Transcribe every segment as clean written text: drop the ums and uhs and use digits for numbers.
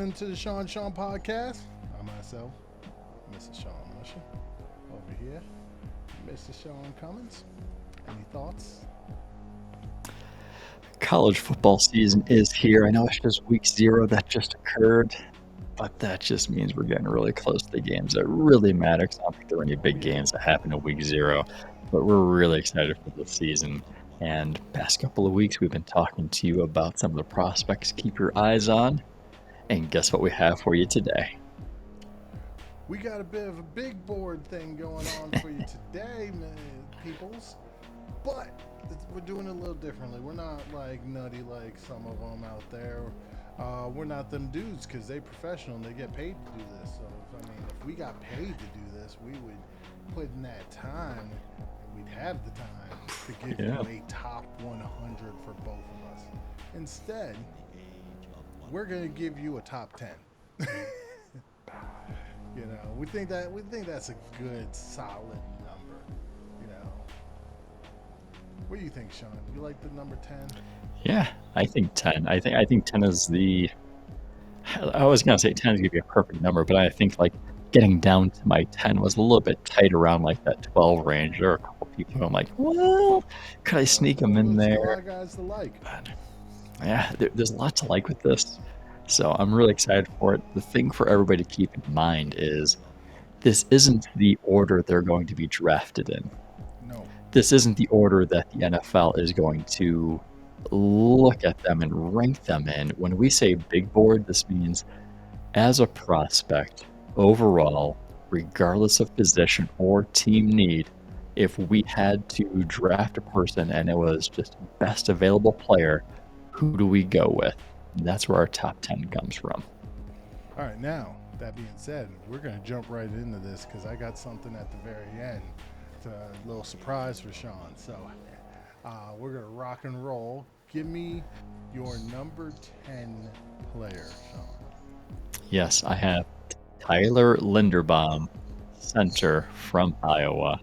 welcome to the Sean podcast. I'm myself, Mrs. Sean Musher. Over here, Mr. Sean Cummins. Any thoughts? College football season is here. I know it's just week 0 that just occurred, but that just means we're getting really close to the games that really matter. 'Cause I don't think there are any big games that happen in week 0, but we're really excited for this season. And past couple of weeks, we've been talking to you about some of the prospects to keep your eyes on. And guess what we have for you today? We got a bit of a big board thing going on for you today, peoples. But we're doing it a little differently. We're not like nutty like some of them out there. We're not them dudes because they professional and they get paid to do this. So if we got paid to do this, we would put in that time. We'd have the time to give you a top 100 for both of us. Instead, we're gonna give you a top 10. We think that's a good, solid number. What do you think, Sean? You like the number 10? Yeah, I think 10. I think 10 is the. I was gonna say 10 is gonna be a perfect number, but I think like getting down to my 10 was a little bit tight around like that 12 range. There are a couple people who I'm like, well, could I sneak them in there? A lot of guys to like. But, yeah, there's a lot to like with this. So I'm really excited for it. The thing for everybody to keep in mind is this isn't the order they're going to be drafted in. No. This isn't the order that the NFL is going to look at them and rank them in. When we say big board, this means as a prospect, overall, regardless of position or team need, if we had to draft a person and it was just best available player, who do we go with? And that's where our top 10 comes from. All right, now, that being said, we're going to jump right into this because I got something at the very end. It's a little surprise for Sean. So we're going to rock and roll. Give me your number 10 player, Sean. Yes, I have Tyler Linderbaum, center from Iowa.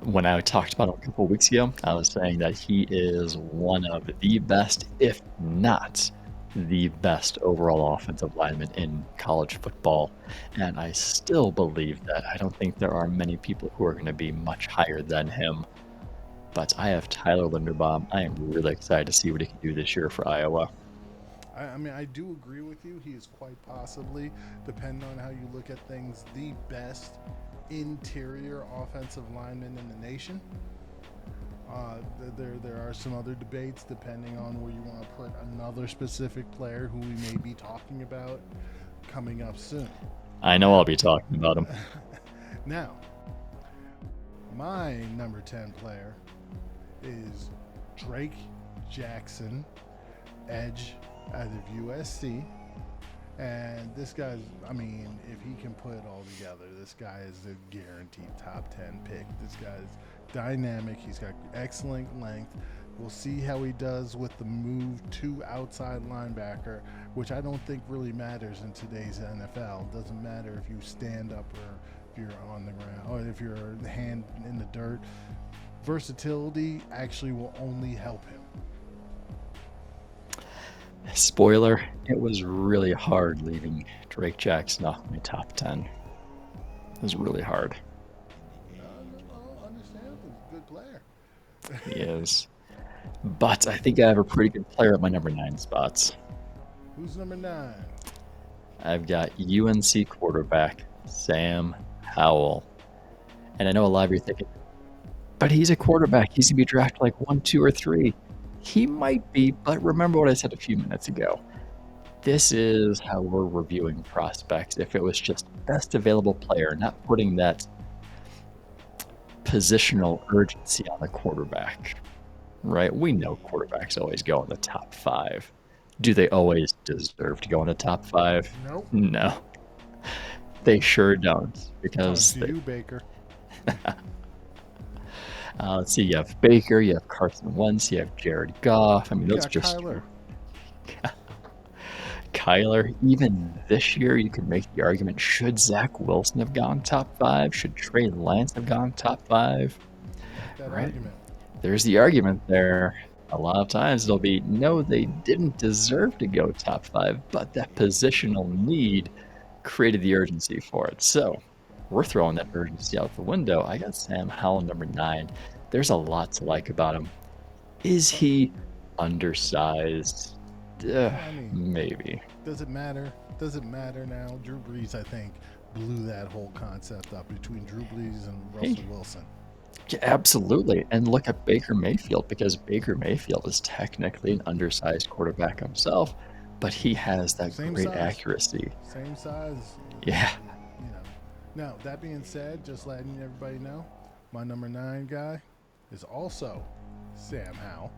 When I talked about him a couple of weeks ago, I was saying that he is one of the best, if not the best overall offensive lineman in college football. And I still believe that. I don't think there are many people who are going to be much higher than him. But I have Tyler Linderbaum. I am really excited to see what he can do this year for Iowa. I do agree with you. He is quite possibly, depending on how you look at things, the best interior offensive lineman in the nation. There are some other debates depending on where you want to put another specific player who we may be talking about coming up soon. I know I'll be talking about him. Now, my number 10 player is Drake Jackson, edge out of USC. And this guy's, if he can put it all together, this guy is a guaranteed top 10 pick. This guy's dynamic. He's got excellent length. We'll see how he does with the move to outside linebacker, which I don't think really matters in today's NFL. It doesn't matter if you stand up or if you're on the ground or if you're hand in the dirt. Versatility actually will only help him. Spoiler, it was really hard leaving Drake Jackson off my top 10. It was really hard. I understand. He's a good player. He is. But I think I have a pretty good player at my number 9 spots. Who's number 9? I've got UNC quarterback Sam Howell. And I know a lot of you are thinking, but he's a quarterback. He's going to be drafted like 1, 2, or 3. He might be, but remember what I said a few minutes ago. This is how we're reviewing prospects. If it was just best available player, not putting that positional urgency on the quarterback, right? We know quarterbacks always go in the top 5. Do they always deserve to go in the top 5? Nope. No. They sure don't. Because you, Baker. Let's see, you have Baker, you have Carson Wentz, you have Jared Goff. Those just Kyler. Kyler. Even this year, you could make the argument: should Zach Wilson have gone top 5? Should Trey Lance have gone top 5? That right? Argument. There's the argument there. A lot of times it'll be, no, they didn't deserve to go top 5, but that positional need created the urgency for it. So we're throwing that urgency out the window. I got Sam Howell, number 9. There's a lot to like about him. Is he undersized? I mean, Maybe. does it matter? Does it matter now? Drew Brees, I think, blew that whole concept up between Drew Brees and Russell Wilson. Yeah, absolutely. And look at Baker Mayfield, because Baker Mayfield is technically an undersized quarterback himself, but he has that Same great size. accuracy. Same size. Yeah. You know. Now, that being said, just letting everybody know, my number 9 guy is also Sam Howell.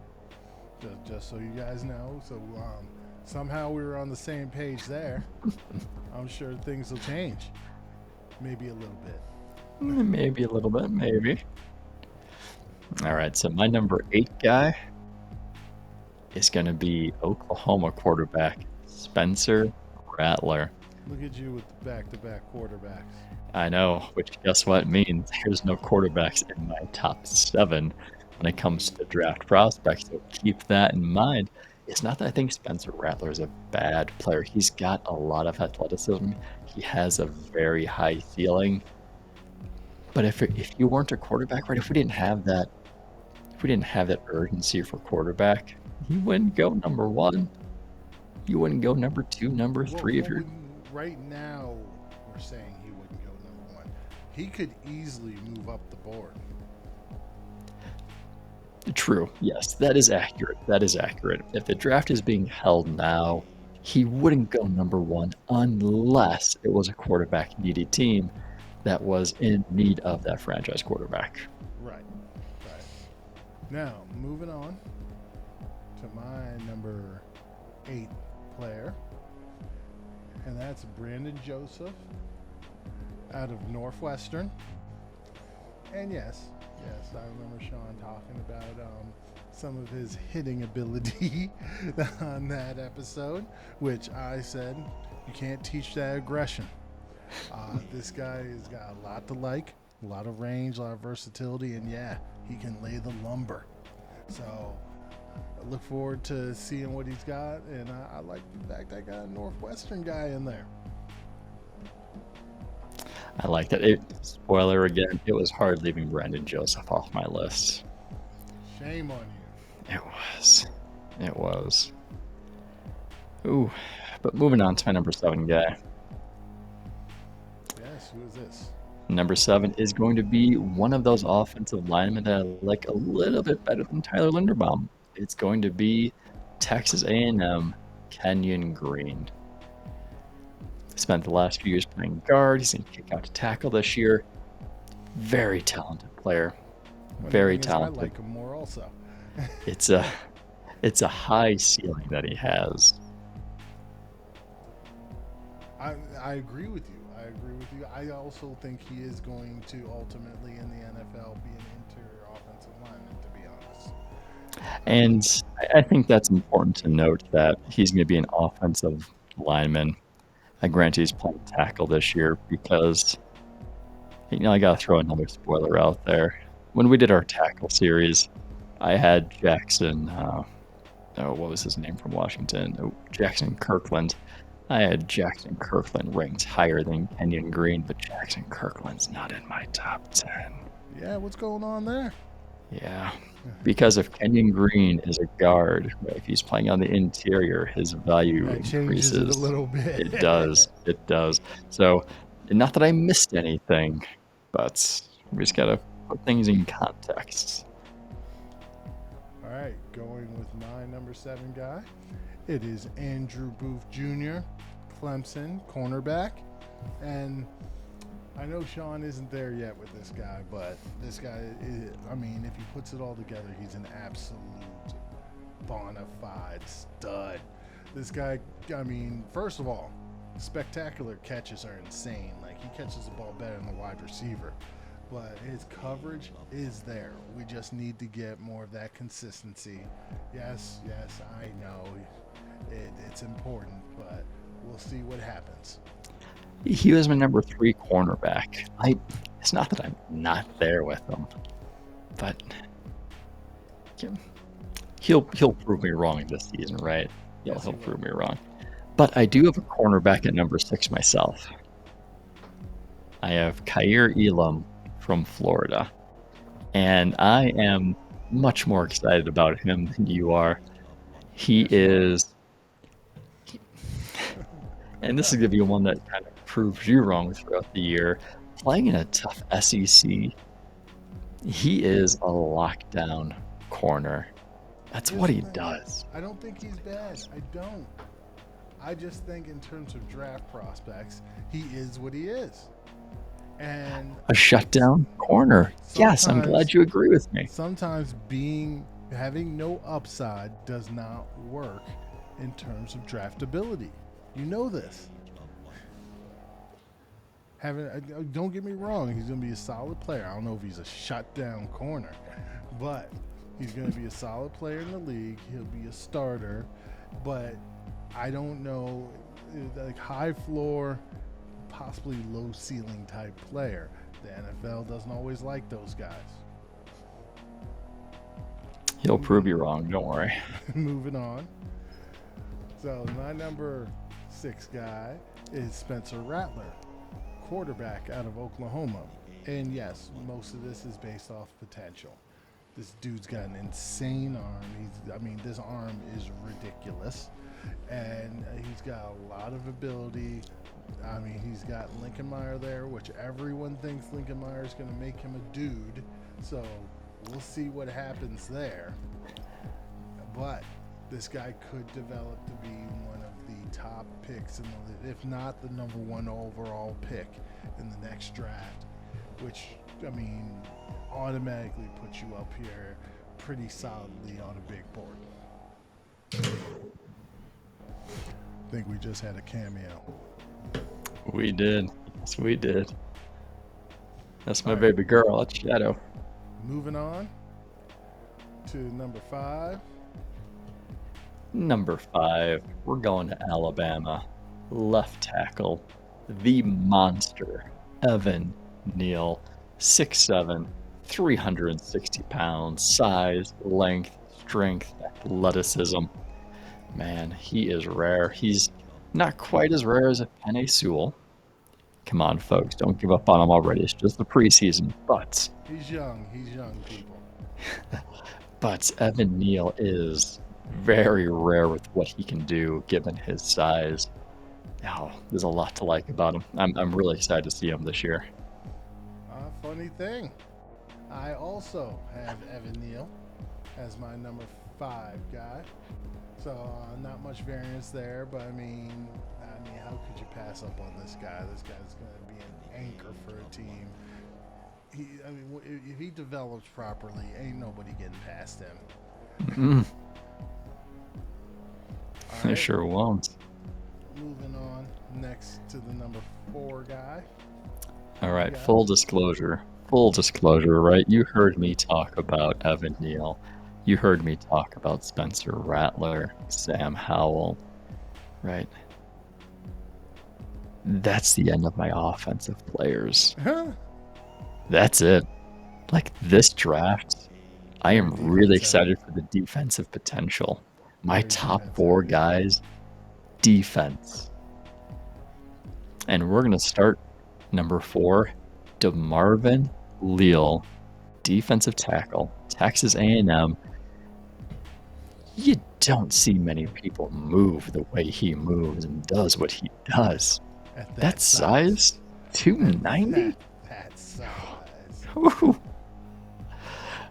Just so you guys know. So somehow we were on the same page there. I'm sure things will change. Maybe a little bit. Maybe a little bit, maybe. All right, so my number 8 guy is going to be Oklahoma quarterback Spencer Rattler. Look at you with the back-to-back quarterbacks. I know, which guess what means there's no quarterbacks in my top 7 when it comes to draft prospects. So keep that in mind. It's not that I think Spencer Rattler is a bad player. He's got a lot of athleticism. He has a very high ceiling. But if you weren't a quarterback, right? If we didn't have that urgency for quarterback, he wouldn't go number 1. You wouldn't go number 2, number 3 if you're. Right now, we're saying he wouldn't go number 1. He could easily move up the board. True. Yes, that is accurate. If the draft is being held now, he wouldn't go number 1 unless it was a quarterback needy team that was in need of that franchise quarterback. Right. Now, moving on to my number 8 player, and that's Brandon Joseph out of Northwestern. And yes, I remember Sean talking about some of his hitting ability on that episode, which I said, you can't teach that aggression. This guy has got a lot to like, a lot of range, a lot of versatility, and yeah, he can lay the lumber. So I look forward to seeing what he's got, and I like the fact that I got a Northwestern guy in there. I like that. Spoiler again, it was hard leaving Brandon Joseph off my list. Shame on you. It was. Ooh, but moving on to my number 7 guy. Yes, who is this? Number 7 is going to be one of those offensive linemen that I like a little bit better than Tyler Linderbaum. It's going to be Texas A&M Kenyon Green. Spent the last few years playing guard. He's going to kick out to tackle this year. Very talented player. Very talented. I like him more also. It's a high ceiling that he has. I agree with you. I also think he is going to ultimately in the NFL be an interior offensive lineman, to be honest. And I think that's important to note that he's going to be an offensive lineman. I grant he's playing tackle this year because, I got to throw another spoiler out there. When we did our tackle series, I had Jackson, what was his name from Washington? Jackson Kirkland. I had Jackson Kirkland ranked higher than Kenyon Green, but Jackson Kirkland's not in my top 10. Yeah, what's going on there? Yeah, because if Kenyon Green is a guard, if he's playing on the interior, his value increases it a little bit. It does. So, not that I missed anything, but we just gotta put things in context. All right, going with my number 7 guy, it is Andrew Booth Jr., Clemson cornerback, and I know Sean isn't there yet with this guy, but this guy, if he puts it all together, he's an absolute bona fide stud. This guy, first of all, spectacular catches are insane. Like, he catches the ball better than the wide receiver, but his coverage is there. We just need to get more of that consistency. Yes, I know it's important, but we'll see what happens. He was my number 3 cornerback. It's not that I'm not there with him, but He'll prove me wrong this season, right? He'll Yes, he prove will. me wrong. But I do have a cornerback at number 6 myself. I have Kaiir Elam from Florida. And I am much more excited about him than you are. He Yes, you are. is, and this is going to be one that kind of proves you wrong throughout the year. Playing in a tough SEC, he is a lockdown corner. That's Here's what the he thing. does. I don't think he's bad. I don't. I just think in terms of draft prospects, he is what he is. And A shutdown corner. Yes, I'm sometimes glad you agree with me. sometimes having no upside does not work in terms of draftability. You know this. Don't get me wrong, he's going to be a solid player. I don't know if he's a shutdown corner, but he's going to be a solid player in the league. He'll be a starter, but I don't know, like high floor, possibly low ceiling type player. The NFL doesn't always like those guys. He'll prove you wrong, don't worry. Moving on. So my number 6 guy is Spencer Rattler, quarterback out of Oklahoma. And yes, most of this is based off potential. This dude's got an insane arm. This arm is ridiculous. And he's got a lot of ability. He's got Lincoln Meyer there, which everyone thinks Lincoln Meyer is going to make him a dude. So we'll see what happens there. But this guy could develop to be one of the top picks if not the number 1 overall pick in the next draft, which automatically puts you up here pretty solidly on a big board. I think we just had a cameo. We did. Yes, we did. That's my All right. baby girl. That's Shadow. Moving on to number 5. Number 5, we're going to Alabama. Left tackle, the monster, Evan Neal, 6'7", 360 pounds, size, length, strength, athleticism. Man, he is rare. He's not quite as rare as a Penn Sewell. Come on, folks, don't give up on him already. It's just the preseason, but He's young, people. but Evan Neal is very rare with what he can do given his size. Oh, there's a lot to like about him. I'm really excited to see him this year. Funny thing, I also have Evan Neal as my number 5 guy. So not much variance there, but how could you pass up on this guy? This guy's going to be an anchor for a team. If he develops properly, ain't nobody getting past him. I right. Sure won't. Moving on next to the number 4 guy. All right, full disclosure, right? You heard me talk about Evan Neal. You heard me talk about Spencer Rattler, Sam Howell, right? That's the end of my offensive players. That's it. Like this draft, I am really excited for the defensive potential. My top 4 guys, defense. And we're going to start number 4, DeMarvin Leal, defensive tackle, Texas A&M. You don't see many people move the way he moves and does what he does. At that size? 290? That size.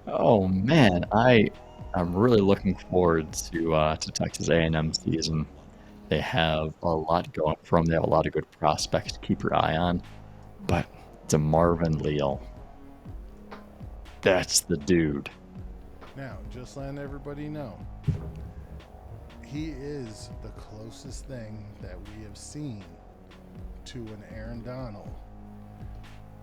Oh man, I'm really looking forward to Texas A&M season. They have a lot going for them. They have a lot of good prospects to keep your eye on. But DeMarvin Leal, that's the dude. Now, just letting everybody know, he is the closest thing that we have seen to an Aaron Donald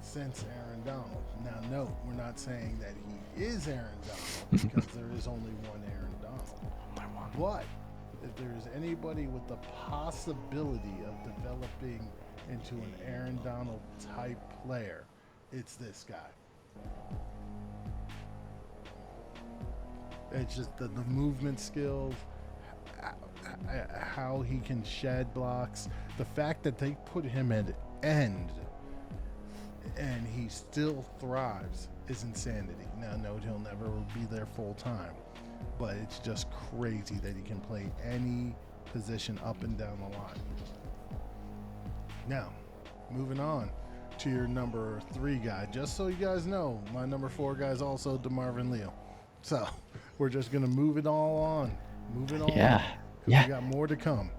since Aaron Donald. Now, note, we're not saying that he is Aaron Donald because there is only one Aaron Donald. But if there is anybody with the possibility of developing into an Aaron Donald type player, it's this guy. It's just the movement skills, how he can shed blocks. The fact that they put him at end and he still thrives is insanity. Now, no, he'll never be there full time, but it's just crazy that he can play any position up and down the line. Now, moving on to your number 3 guy. Just so you guys know, my number 4 guy is also DeMarvin Leal. So we're just gonna move it all on, Yeah. because we got more to come.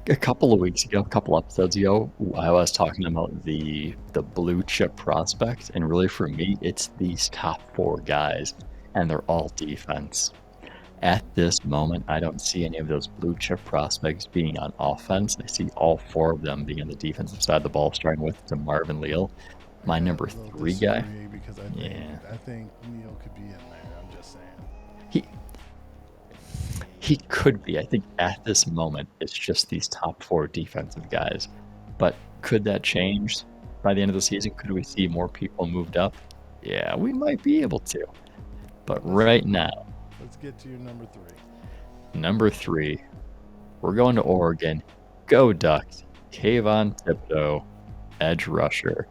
A couple of weeks ago, a couple episodes ago, I was talking about the blue chip prospect, and really for me, it's these top 4 guys, and they're all defense. At this moment, I don't see any of those blue chip prospects being on offense. I see all 4 of them being on the defensive side of the ball, starting with DeMarvin Leal. My number 3 guy. Because I think Neal could be in there. I'm just saying. He could be. I think at this moment, it's just these top 4 defensive guys. But could that change by the end of the season? Could we see more people moved up? Yeah, we might be able to. But right now, let's get to your number 3. Number 3, we're going to Oregon. Go Ducks. Kayvon Thibodeau, edge rusher.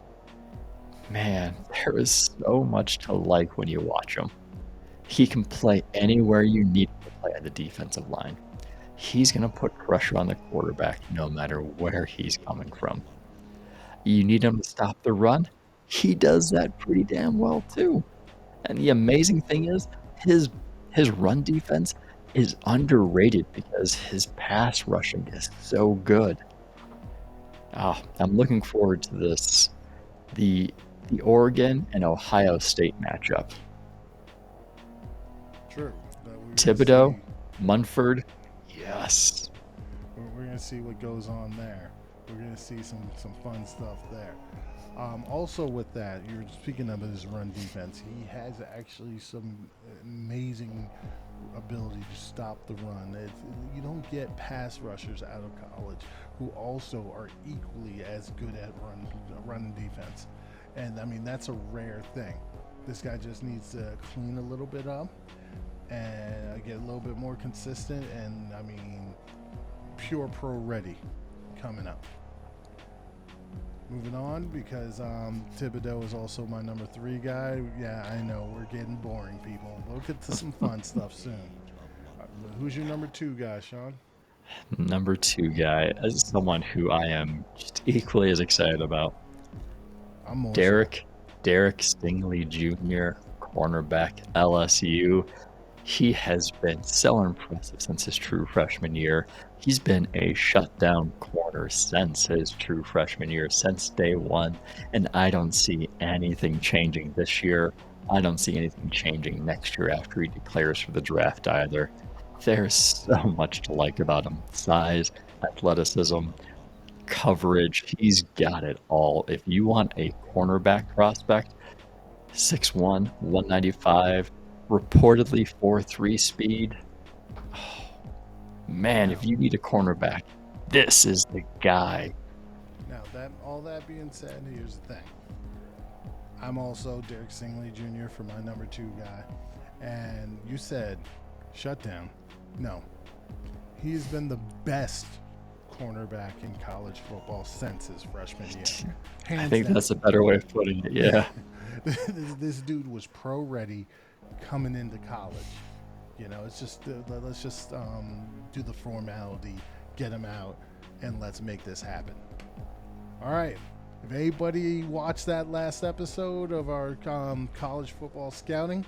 Man, there is so much to like when you watch him. He can play anywhere you need him to play at the defensive line. He's going to put pressure on the quarterback no matter where he's coming from. You need him to stop the run. He does that pretty damn well too. And the amazing thing is, his run defense is underrated because his pass rushing is so good. I'm looking forward to this, the Oregon and Ohio State matchup. True. Thibodeau, Munford, yes. We're going to see what goes on there. We're going to see some fun stuff there. Also with that, you're speaking of his run defense. He has actually some amazing ability to stop the run. You don't get pass rushers out of college who also are equally as good at run defense. And I mean, that's a rare thing. This guy just needs to clean a little bit up and get a little bit more consistent. And I mean, pure pro ready coming up. Moving on, because Thibodeau is also my number 3 guy. Yeah, I know, we're getting boring, people. We'll get to some fun stuff soon. Who's your number 2 guy, Sean? Number 2 guy is someone who I am just equally as excited about. Derrick Stingley Jr., cornerback, LSU. He has been so impressive since his true freshman year. He's been a shutdown corner since his true freshman year, since day one, and I don't see anything changing this year. I don't see anything changing next year after he declares for the draft either. There's so much to like about him. Size, athleticism, coverage, he's got it all. If you want a cornerback prospect, 6'1", 195, reportedly 4.3 speed. Oh, man, if you need a cornerback, this is the guy. Now, all that being said, here's the thing. I'm also Derrick Singley Jr. for my number 2 guy. And you said shutdown. No. He's been the best cornerback in college football since his freshman year. I think that's a better way of putting it, yeah. This dude was pro ready coming into college. You know, it's just let's just do the formality, get him out, and let's make this happen. All right. If anybody watched that last episode of our college football scouting,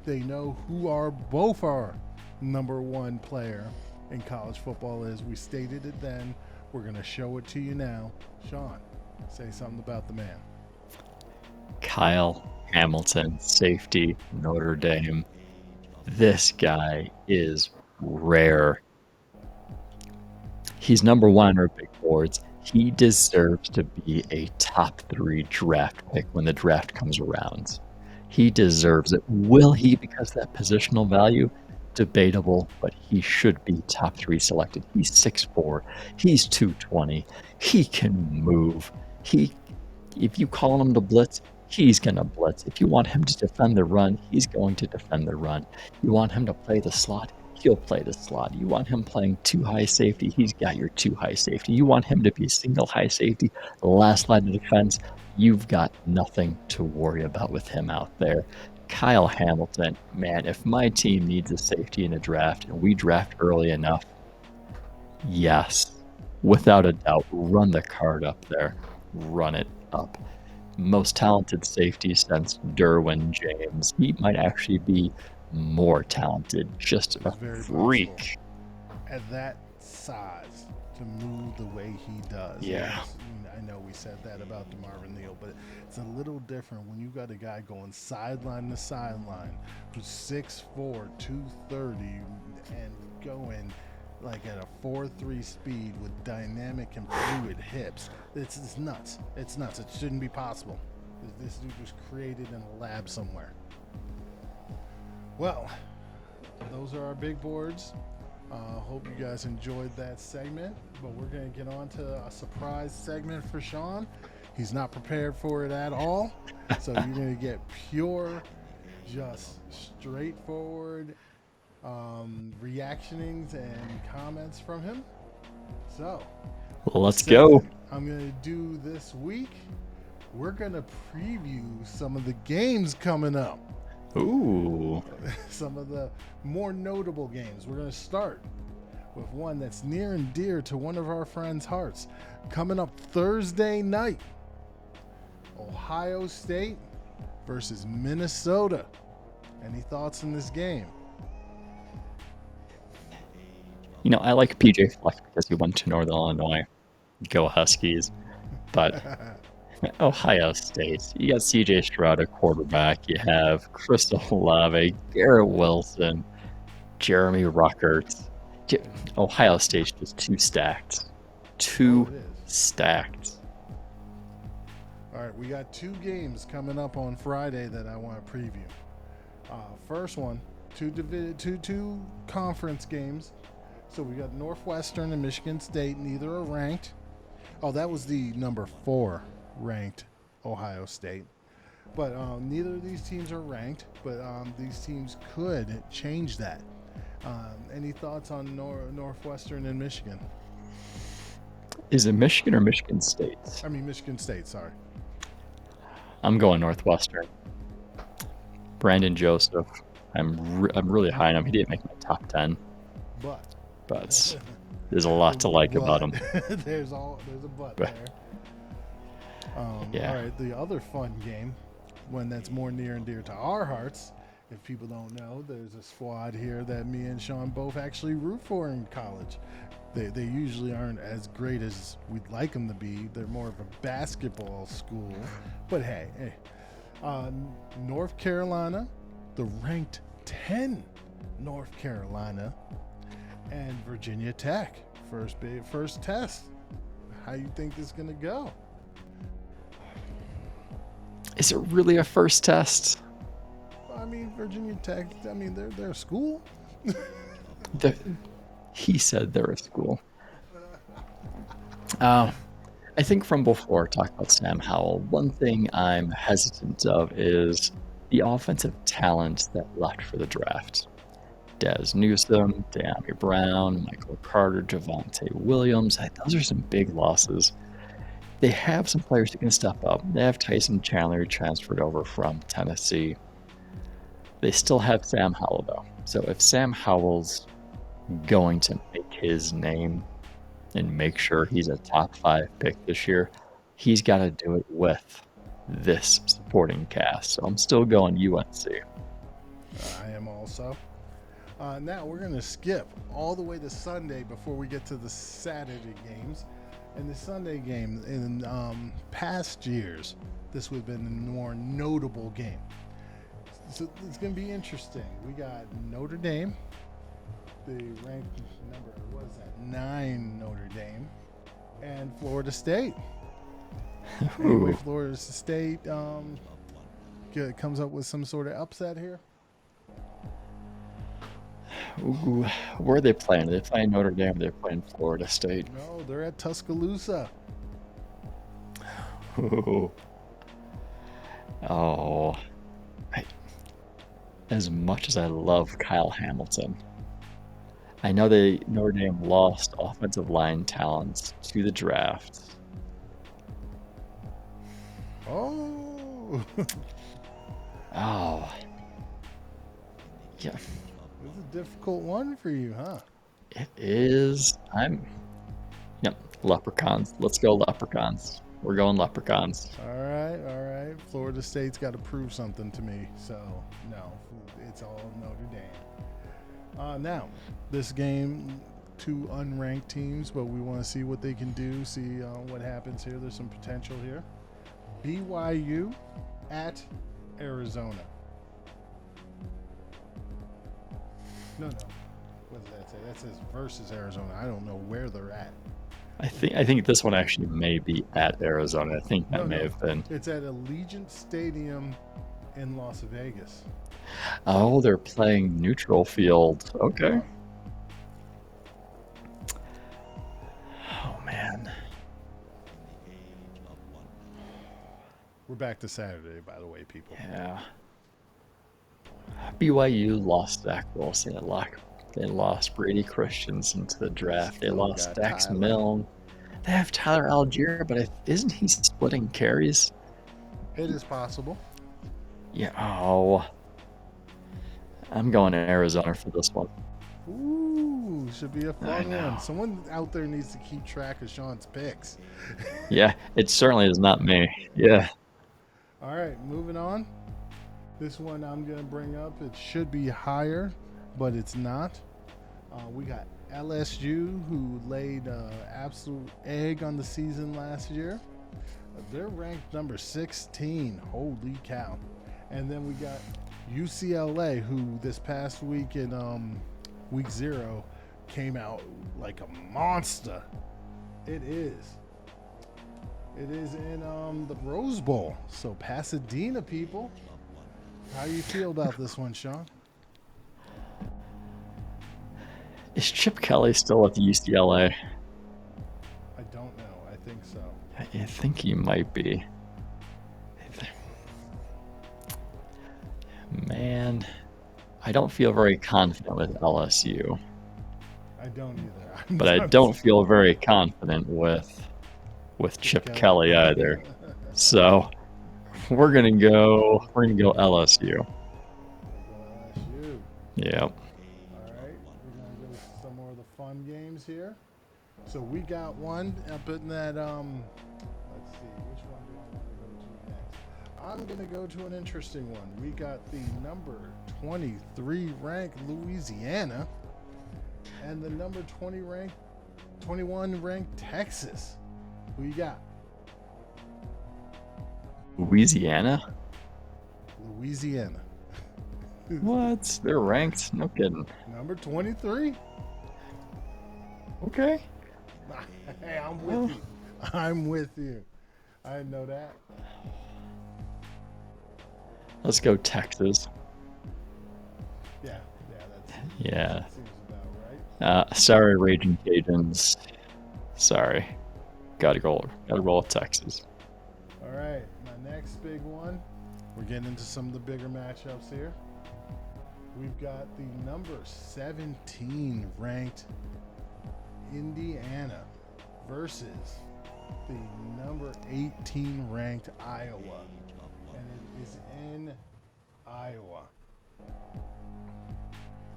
they know who both our number 1 player in college football is. We stated it then. We're going to show it to you now. Sean, say something about the man. Kyle Hamilton, safety, Notre Dame. This guy is rare. He's number 1 on our big boards. He deserves to be a top 3 draft pick when the draft comes around. He deserves it. Will he, because of that positional value? Debatable, but he should be top 3 selected. He's 6'4". He's 220. He can move. If you call him to blitz, he's going to blitz. If you want him to defend the run, he's going to defend the run. You want him to play the slot, he'll play the slot. You want him playing two high safety, he's got your two high safety. You want him to be single high safety, the last line of defense, you've got nothing to worry about with him out there. Kyle Hamilton, man, if my team needs a safety in a draft and we draft early enough, yes, without a doubt, run the card up there. Run it up. Most talented safety since Derwin James. He might actually be more talented. Just a freak. Possible. At that size, to move the way he does. Yeah. I know we said that about DeMarvin Neal, but it's a little different when you got a guy going sideline to sideline who's 6'4", 230, and going like at a 4.3 speed with dynamic and fluid hips. It's nuts. It's nuts. It shouldn't be possible. This dude was created in a lab somewhere. Well, those are our big boards. Hope you guys enjoyed that segment, but we're going to get on to a surprise segment for Sean. He's not prepared for it at all, so you're going to get pure, just straightforward reactionings and comments from him. So, let's go. I'm going to do this week. We're going to preview some of the games coming up. Ooh. Some of the more notable games. We're going to start with one that's near and dear to one of our friends' hearts. Coming up Thursday night, Ohio State versus Minnesota. Any thoughts on this game? You know, I like PJ Fleck because he went to Northern Illinois. Go Huskies. But Ohio State, you got CJ Stroud at quarterback. You have Chris Olave, Garrett Wilson, Jeremy Ruckert. Ohio State's just too stacked. Stacked. All right, we got two games coming up on Friday that I want to preview. First one, two conference games. So we got Northwestern and Michigan State. Neither are ranked. Oh, that was the number 4 ranked Ohio State. But neither of these teams are ranked, but these teams could change that. Any thoughts on Northwestern and Michigan? Is it Michigan or Michigan State? I mean, Michigan State, sorry. I'm going Northwestern. Brandon Joseph. I'm really high on him. He didn't make my top 10. But there's a lot to like about him. there's a but there. Yeah. All right, the other fun game, one that's more near and dear to our hearts. If people don't know, there's a squad here that me and Sean both actually root for in college. They usually aren't as great as we'd like them to be. They're more of a basketball school. But hey. North Carolina, the ranked 10 North Carolina, and Virginia Tech. First test. How you think this is going to go? Is it really a first test? I mean, Virginia Tech, they're a school. He said they're a school. I think from before talking about Sam Howell, one thing I'm hesitant of is the offensive talent that left for the draft. Dez Newsome, De'Ami Brown, Michael Carter, Javonte Williams. Those are some big losses. They have some players that can step up. They have Tyson Chandler, who transferred over from Tennessee. They still have Sam Howell, though. So if Sam Howell's going to make his name and make sure he's a top 5 pick this year, he's got to do it with this supporting cast. So I'm still going UNC. I am also. Now we're going to skip all the way to Sunday before we get to the Saturday games. And the Sunday game, in past years, this would have been a more notable game. So it's going to be interesting. We got Notre Dame, the ranked number, what is that, 9 Notre Dame, and Florida State. Anyway, Florida State comes up with some sort of upset here. Ooh, where are they playing? Are they playing Notre Dame? They're playing Florida State. No, they're at Tuscaloosa. Ooh. Oh, I, as much as I love Kyle Hamilton, I know Notre Dame lost offensive line talents to the draft. Oh. Oh, yeah, It's a difficult one for you, huh? it is. Yep, Leprechauns. Let's go Leprechauns. We're going Leprechauns. All right, all right. Florida State's got to prove something to me, so no, it's all Notre Dame. Now, this game, two unranked teams, but we want to see what they can do, see what happens here. There's some potential here. BYU at Arizona. No. What does that say? That says versus Arizona. I don't know where they're at. I think this one actually may be at Arizona. I think that may have been. It's at Allegiant Stadium in Las Vegas. Oh, they're playing neutral field. Okay. Oh, man. We're back to Saturday, by the way, people. Yeah. BYU lost Zach Wilson. They lost Brady Christensen to the draft. They lost Dax Milne. They have Tyler Algier, but isn't he splitting carries? It is possible. Yeah. Oh. I'm going to Arizona for this one. Ooh, should be a fun one. Someone out there needs to keep track of Sean's picks. Yeah, it certainly is not me. Yeah. All right, moving on. This one I'm going to bring up. It should be higher, but it's not. We got LSU, who laid absolute egg on the season last year. They're ranked number 16. Holy cow. And then we got UCLA, who this past week in week 0 came out like a monster. It is in the Rose Bowl. So Pasadena, people. How do you feel about this one, Sean? Is Chip Kelly still at the UCLA? I don't know. I think so. I think he might be. Man, I don't feel very confident with LSU. I don't either. But I don't feel very confident with Chip Kelly either. So we're gonna go LSU. LSU. Yep. All right, we're gonna go some more of the fun games here. So we got one up in that let's see, which one do I want to go to next? I'm gonna go to an interesting one. We got the number 23 ranked Louisiana and the number 21 ranked Texas. Who you got? Louisiana? Louisiana. What? They're ranked? No kidding. Number 23. Okay. Hey, I'm with you. I'm with you. I didn't know that. Let's go Texas. Yeah, Yeah. that seems about right. Sorry, Raging Cajuns. Sorry. Gotta roll with Texas. All right, my next big one. We're getting into some of the bigger matchups here. We've got the number 17 ranked Indiana versus the number 18 ranked Iowa. And it is in Iowa.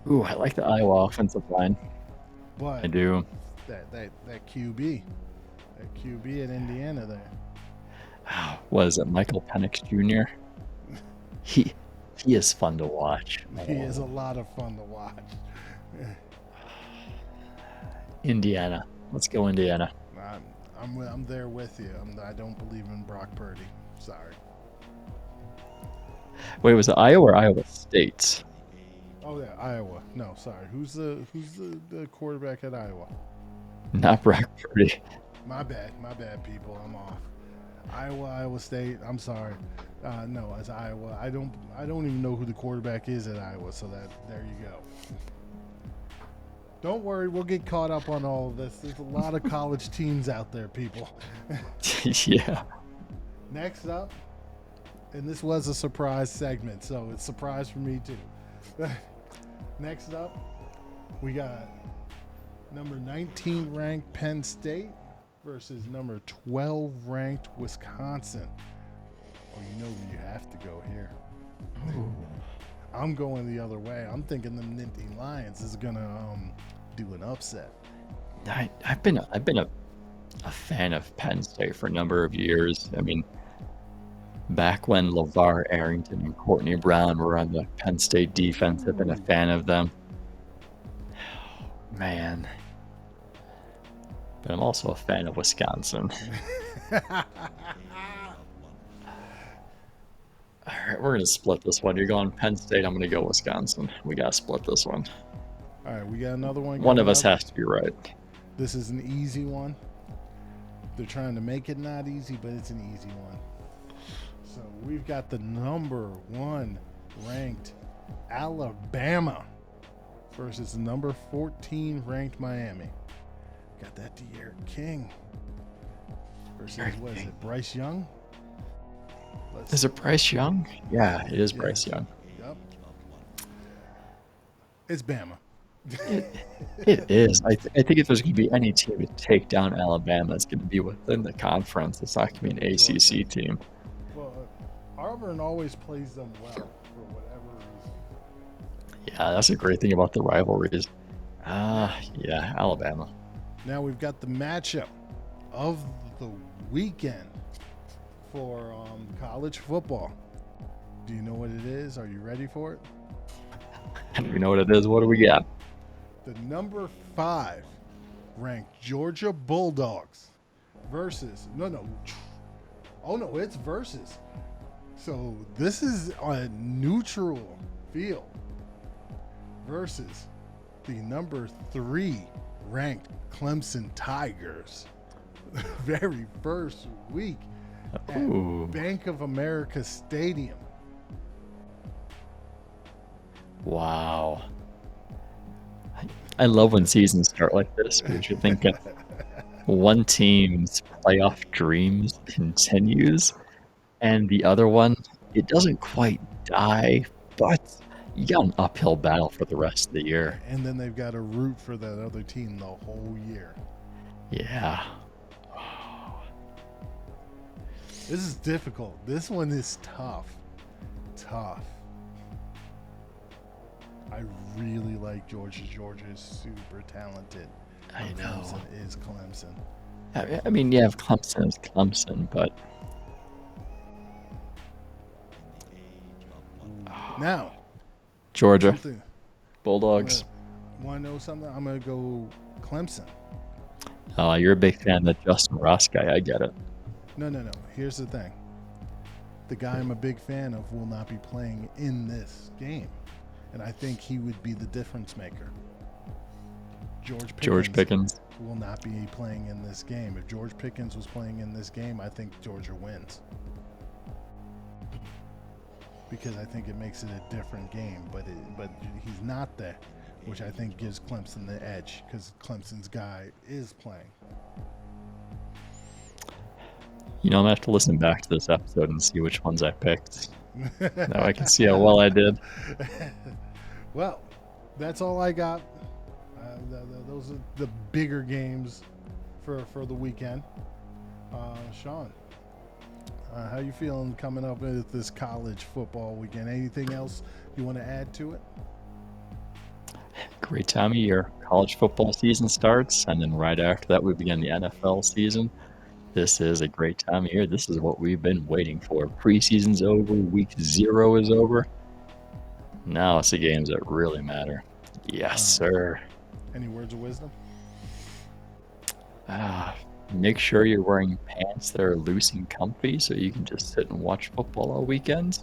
Ooh, I like the Iowa offensive line. But I do. That QB. That QB at Indiana there. What is it, Michael Penix Jr.? He is fun to watch. He is a lot of fun to watch. Indiana. Let's go Indiana. I'm there with you. I don't believe in Brock Purdy. Sorry. Wait, was it Iowa or Iowa State? Oh yeah, Iowa. No, sorry. Who's the quarterback at Iowa? Not Brock Purdy. My bad, people. I'm off. Iowa State. I'm sorry. No, it's Iowa. I don't even know who the quarterback is at Iowa. So there you go. Don't worry, we'll get caught up on all of this. There's a lot of college teams out there, people. Yeah. Next up, And this was a surprise segment, so it's a surprise for me too. Next up, we got number 19 ranked Penn State versus number 12 ranked Wisconsin. Oh, you know you have to go here. Ooh. I'm going the other way. I'm thinking the Nittany Lions is gonna do an upset. I've been a fan of Penn State for a number of years. I mean, back when LeVar Arrington and Courtney Brown were on the Penn State defense, I've been a fan of them. Man. But I'm also a fan of Wisconsin. All right, we're going to split this one. You're going Penn State. I'm going to go Wisconsin. We got to split this one. All right, we got another one. One of us has to be right. This is an easy one. They're trying to make it not easy, but it's an easy one. So we've got the number 1 ranked Alabama versus the number 14 ranked Miami. Got that Derrick King versus, what is it, Bryce Young? Is it Bryce Young? Yeah, it is Bryce Young. Yep. It's Bama. It is. I think if there's going to be any team to take down Alabama, it's going to be within the conference. It's not going to be an ACC team. Well, Auburn always plays them well for whatever reason. Yeah, that's a great thing about the rivalries. Yeah, Alabama. Now we've got the matchup of the weekend for college football. Do you know what it is? Are you ready for it? And we know what it is. What do we got? The number 5 ranked Georgia Bulldogs versus it's versus. So this is a neutral field versus the number 3 ranked Clemson Tigers. Very first week at Bank of America Stadium. Wow. I love when seasons start like this because you're thinking one team's playoff dreams continues and the other one, it doesn't quite die, but you got an uphill battle for the rest of the year. And then they've got to root for that other team the whole year. Yeah. This is difficult. This one is tough. I really like Georgia. Georgia is super talented. I know. Clemson is Clemson. I mean, yeah, Clemson is Clemson, but... Now. Georgia. Bulldogs. Want to know something? I'm going to go Clemson. Oh, you're a big fan of the Justin Ross guy. I get it. No. Here's the thing. The guy I'm a big fan of will not be playing in this game. And I think he would be the difference maker. George Pickens will not be playing in this game. If George Pickens was playing in this game, I think Georgia wins. Because I think it makes it a different game. But he's not there, which I think gives Clemson the edge because Clemson's guy is playing. You know, I'm going to have to listen back to this episode and see which ones I picked. Now I can see how well I did. Well, that's all I got. Those are the bigger games for the weekend. Sean, how you feeling coming up with this college football weekend? Anything else you want to add to it? Great time of year. College football season starts, and then right after that, we begin the NFL season. This is a great time of year. This is what we've been waiting for. Preseason's over. Week 0 is over. Now it's the games that really matter. Yes, sir. Any words of wisdom? Make sure you're wearing pants that are loose and comfy so you can just sit and watch football all weekend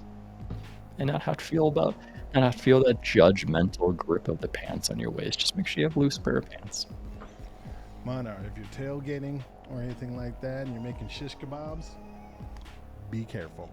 and not have to feel that judgmental grip of the pants on your waist. Just make sure you have loose pair of pants. Monarch, if you're tailgating or anything like that and you're making shish kebabs, be careful.